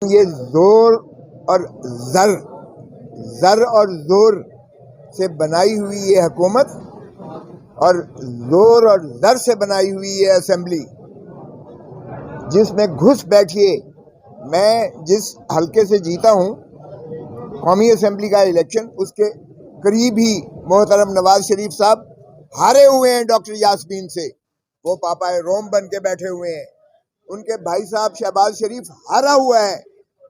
ये जोर और जर जर और जोर से बनाई हुई ये हुकूमत और जोर और जर से बनाई हुई ये असेंबली, जिसमें घुस बैठिए। मैं जिस हल्के से जीता हूँ कौमी असेंबली का इलेक्शन, उसके करीब ही मोहतरम नवाज शरीफ साहब हारे हुए हैं डॉक्टर यास्मीन से। वो पापा रोम बन के बैठे हुए हैं। उनके भाई साहब शहबाज शरीफ हारा हुआ है,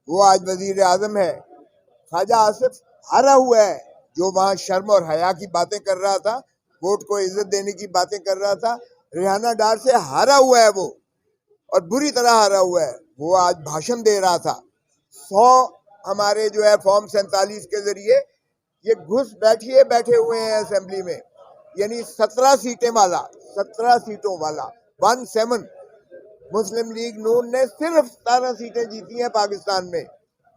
वो आज वजीर आजम है। ख्वाजा आसिफ हारा हुआ है, जो वहां शर्म और हया की बातें कर रहा था, वोट को इज्जत देने की बातें कर रहा था। रिहाना डार से हारा हुआ है वो, और बुरी तरह हारा हुआ है। वो आज भाषण दे रहा था। 100 हमारे जो है फॉर्म 47 के जरिए ये घुस बैठे हुए हैं असेंबली में, यानी 17 सीटें वाला, 17 सीटों वाला 17। मुस्लिम लीग नून ने सिर्फ 17 सीटें जीती हैं पाकिस्तान में।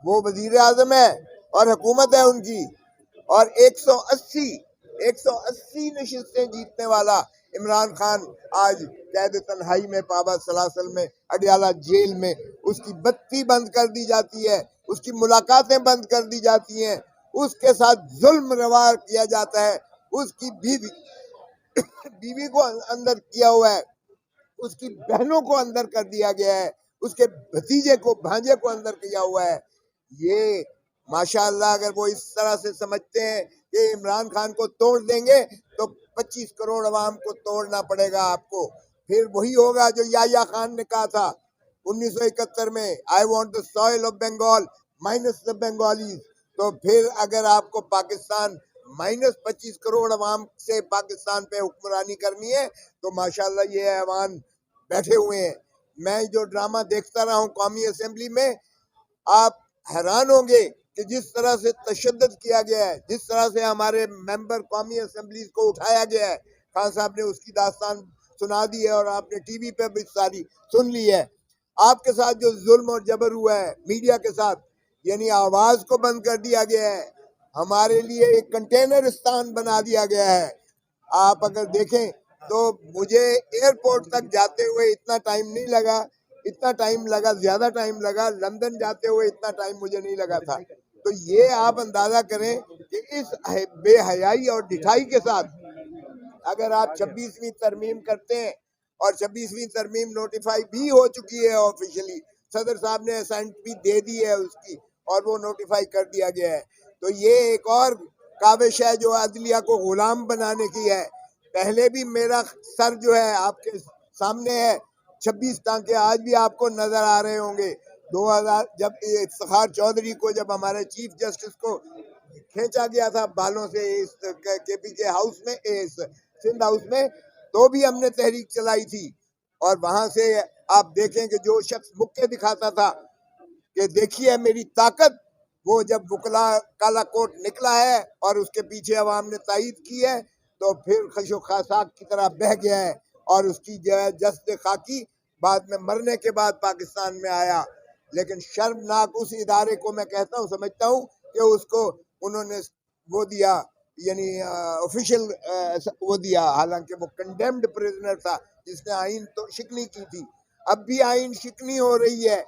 वो वजीर आजम है और हुकूमत है उनकी, और 180 नशिस्तें जीतने वाला इमरान खान आज कैद तन्हाई में, पाबा सलासल में, अडियाला जेल में। उसकी बत्ती बंद कर दी जाती है, उसकी मुलाकातें बंद कर दी जाती हैं, उसके साथ जुल्म रवा किया जाता है। उसकी बीवी को अंदर किया हुआ है, उसकी बहनों को अंदर कर दिया गया है, उसके भतीजे को, भांजे को अंदर किया हुआ है। ये माशाअल्लाह अगर वो इस तरह से समझते हैं कि इमरान खान को तोड़ देंगे तो 25 करोड़ अवाम को तोड़ना पड़ेगा आपको। फिर वही होगा जो याया खान ने कहा था 1971 में, I want the soil of Bengal minus the Bengalis. तो फिर अगर आपको पाकिस्तान -25 करोड़ अवाम से पाकिस्तान पे हुक्मरानी करनी है तो माशाल्लाह ये ऐवान बैठे हुए हैं। मैं जो ड्रामा देखता रहा हूँ कौमी असेंबली में, आप हैरान होंगे कि जिस तरह से तशद्दुद किया गया है, जिस तरह से हमारे मेंबर कौमी असेंबली को उठाया गया है। खान साहब ने उसकी दास्तान सुना दी है और आपने टीवी पे भी सारी सुन ली है। आपके साथ जो जुल्म और जबर हुआ है मीडिया के साथ, यानी आवाज को बंद कर दिया गया है, हमारे लिए एक कंटेनर स्थान बना दिया गया है। आप अगर देखें तो मुझे एयरपोर्ट तक जाते हुए इतना टाइम नहीं लगा, इतना टाइम लगा, ज्यादा टाइम लगा लंदन जाते हुए, इतना टाइम मुझे नहीं लगा था। तो ये आप अंदाजा करें कि इस बेहयाई और ढिठाई के साथ अगर आप 26वीं तरमीम करते हैं, और 26वीं तरमीम नोटिफाई भी हो चुकी है ऑफिशियली, सदर साहब ने असेंट भी दे दी है उसकी, और वो नोटिफाई कर दिया गया है। तो ये एक और काविश है जो अदलिया को गुलाम बनाने की है। पहले भी मेरा सर जो है आपके सामने है, 26 टांके आज भी आपको नजर आ रहे होंगे। 2000 जब इफ्तिखार चौधरी को, जब हमारे चीफ जस्टिस को खींचा गया था बालों से इस केपी हाउस में, इस सिंध हाउस में, तो भी हमने तहरीक चलाई थी। और वहां से आप देखें कि जो शख्स मुक्के दिखाता था कि देखिए मेरी ताकत, वो जब बुकला काला कोट निकला है और उसके पीछे अवाम ने तायद की है, तो फिर खशो खासाक की तरह बह गया है। और उसकी जो है जस्द खाकी बाद में मरने के बाद पाकिस्तान में आया। लेकिन शर्मनाक उस इदारे को मैं कहता हूँ, समझता हूँ कि उसको उन्होंने वो दिया, यानी ऑफिशियल वो दिया, हालांकि वो कंडेम्ड प्रिजनर था जिसने आइन तो शिकनी की थी। अब भी आइन शिकनी हो रही है।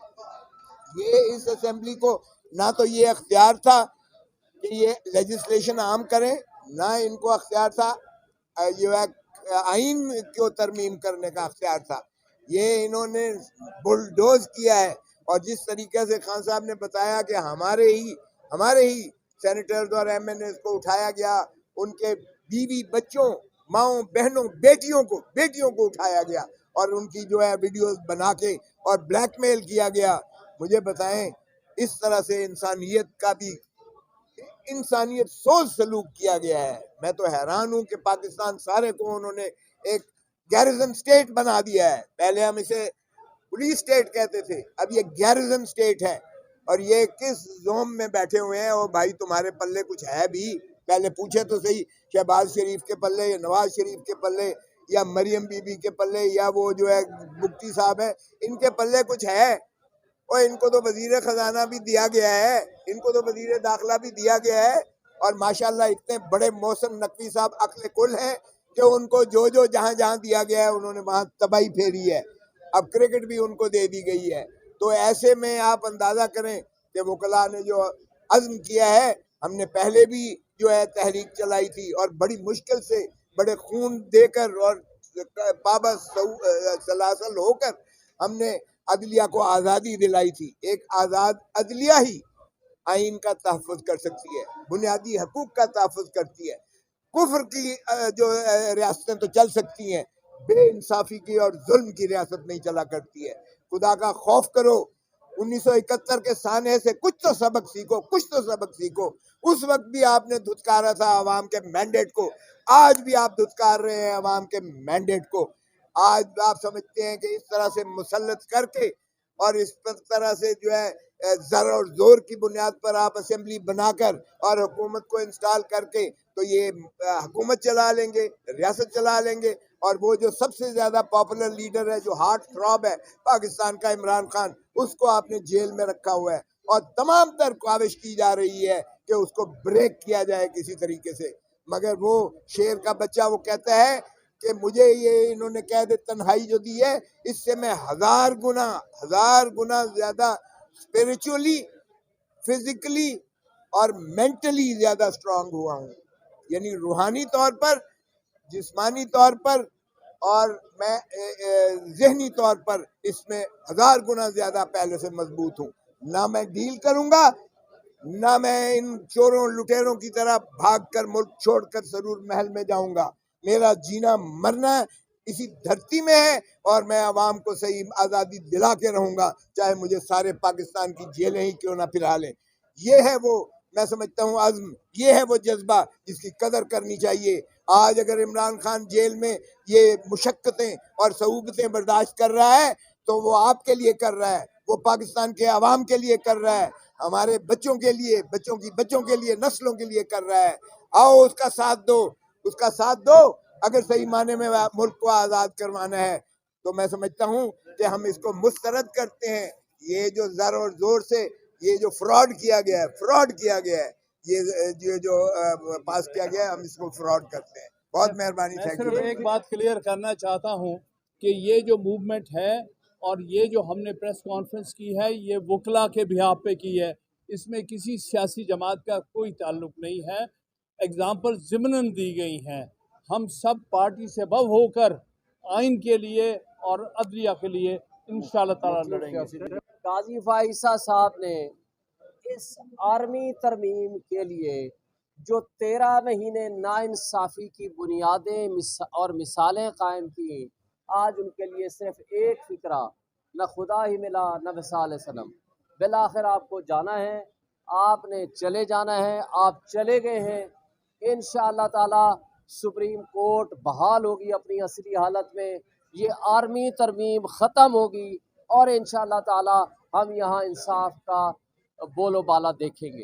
ये इस असेंबली को ना तो ये अख्तियार था कि ये लेजिस्लेशन आम करें, ना इनको अख्तियार था ये आइन को तरमीम करने का अख्तियार था। ये इन्होंने बुलडोज किया है। और जिस तरीके से खान साहब ने बताया कि हमारे ही सेनेटर्स और एमएनएस को उठाया गया, उनके बीवी बच्चों, माओ बहनों, बेटियों को उठाया गया और उनकी जो है वीडियोस बना के और ब्लैकमेल किया गया। मुझे बताएं, इस तरह से इंसानियत सोच सलूक किया गया है। मैं तो हैरान हूं कि पाकिस्तान सारे को उन्होंने एक गैरिजन स्टेट बना दिया है। पहले हम इसे पुलिस स्टेट कहते थे, अब ये गैरिजन स्टेट है। और ये किस जोम में बैठे हुए हैं। और भाई तुम्हारे पल्ले कुछ है भी? पहले पूछे तो सही, शहबाज शरीफ के पल्ले या नवाज शरीफ के पल्ले या मरियम बीबी के पल्ले या वो जो है मुफ्ती साहब है, इनके पल्ले कुछ है? और इनको तो वजीर खजाना भी दिया गया है, इनको तो वजीर दाखिला भी दिया गया है। और माशाल्लाह इतने बड़े मौसम नकवी साहब अक्ल कुल हैं कि उनको जो जहां जहां दिया गया है उन्होंने वहां तबाही फेरी है। अब क्रिकेट भी उनको दे दी गई है। तो ऐसे में आप अंदाजा करें कि वकला ने जो अज़्म किया है, हमने पहले भी जो है तहरीक चलाई थी और बड़ी मुश्किल से बड़े खून देकर और सलासल होकर हमने अदलिया को आज़ादी दिलाई थी। एक आज़ाद अदलिया ही आइन का तहफ़्फ़ुज़ कर सकती है, बुनियादी हकूक़ का तहफ़्फ़ुज़ करती है। कुफ्र की जो रियासतें तो चल सकती हैं, बेइंसाफी की और जुल्म की रियासत नहीं चला करती है। खुदा का खौफ करो, 1971 के साने से कुछ तो सबक सीखो, कुछ तो सबक सीखो। उस वक्त भी आपने धुतकारा था अवाम के मैंडेट को, आज भी आप धुतकार रहे हैं अवाम के मैंडेट को। आज आप समझते हैं कि इस तरह से मुसल्लत करके और इस तरह से जो है जर और जोर की बुनियाद पर आप असेंबली बनाकर और हुकूमत को इंस्टॉल करके तो ये हुकूमत चला लेंगे, रियासत चला लेंगे। और वो जो सबसे ज्यादा पॉपुलर लीडर है, जो हार्ट थ्रॉब है पाकिस्तान का, इमरान खान, उसको आपने जेल में रखा हुआ है और तमाम तर काविश की जा रही है कि उसको ब्रेक किया जाए किसी तरीके से। मगर वो शेर का बच्चा वो कहता है कि मुझे ये इन्होंने कैद तन्हाई जो दी है, इससे मैं हजार गुना ज्यादा स्पिरिचुअली, फिजिकली और मेंटली ज्यादा स्ट्रांग हुआ हूँ। यानी रूहानी तौर पर, जिस्मानी तौर पर और मैं ज़हनी तौर पर इसमें हजार गुना ज्यादा पहले से मजबूत हूँ। ना मैं डील करूंगा, ना मैं इन चोरों लुटेरों की तरह भागकर मुल्क छोड़कर सरूर महल में जाऊंगा। मेरा जीना मरना इसी धरती में है और मैं आवाम को सही आज़ादी दिला के रहूंगा, चाहे मुझे सारे पाकिस्तान की जेलें ही क्यों ना फिरा लें। ये है वो, मैं समझता हूँ अज़्म, ये है वो जज्बा जिसकी कदर करनी चाहिए। आज अगर इमरान खान जेल में ये मुशक्कतें और सऊबतें बर्दाश्त कर रहा है तो वो आपके लिए कर रहा है, वो पाकिस्तान के अवाम के लिए कर रहा है, हमारे बच्चों के लिए, बच्चों की बच्चों के लिए, नस्लों के लिए कर रहा है। आओ उसका साथ दो, उसका साथ दो। अगर सही माने में मुल्क को आज़ाद करवाना है तो मैं समझता हूँ कि हम इसको मुस्तरद करते हैं। ये जो जर और जोर से ये जो फ्रॉड किया गया है, ये जो पास किया गया है, हम इसको फ्रॉड करते हैं। बहुत मेहरबानी। मैं सिर्फ एक बात क्लियर करना चाहता हूँ कि ये जो मूवमेंट है और ये जो हमने प्रेस कॉन्फ्रेंस की है, ये वकला के बिहाफ पे की है, इसमें किसी सियासी जमात का कोई ताल्लुक नहीं है। एग्जाम्पल ज़िमनन दी गई हैं। हम सब पार्टी से बव होकर आइन के लिए और अदलिया के लिए इंशाअल्लाह ताला लड़ेंगे। काजी फाइसा साहब ने इस आर्मी तरमीम के लिए जो 13 महीने नाइंसाफ़ी की बुनियादें और मिसालें कायम की, आज उनके लिए सिर्फ एक फ़िक्रा, न खुदा ही मिला न विसाल सनम। बिलाखिर आपको जाना है, आपने चले जाना है, आप चले गए हैं। इंशाअल्लाह ताला सुप्रीम कोर्ट बहाल होगी अपनी असली हालत में, ये आर्मी तरमीम ख़त्म होगी और इंशाअल्लाह ताला हम यहाँ इंसाफ का बोलो बाला देखेंगे।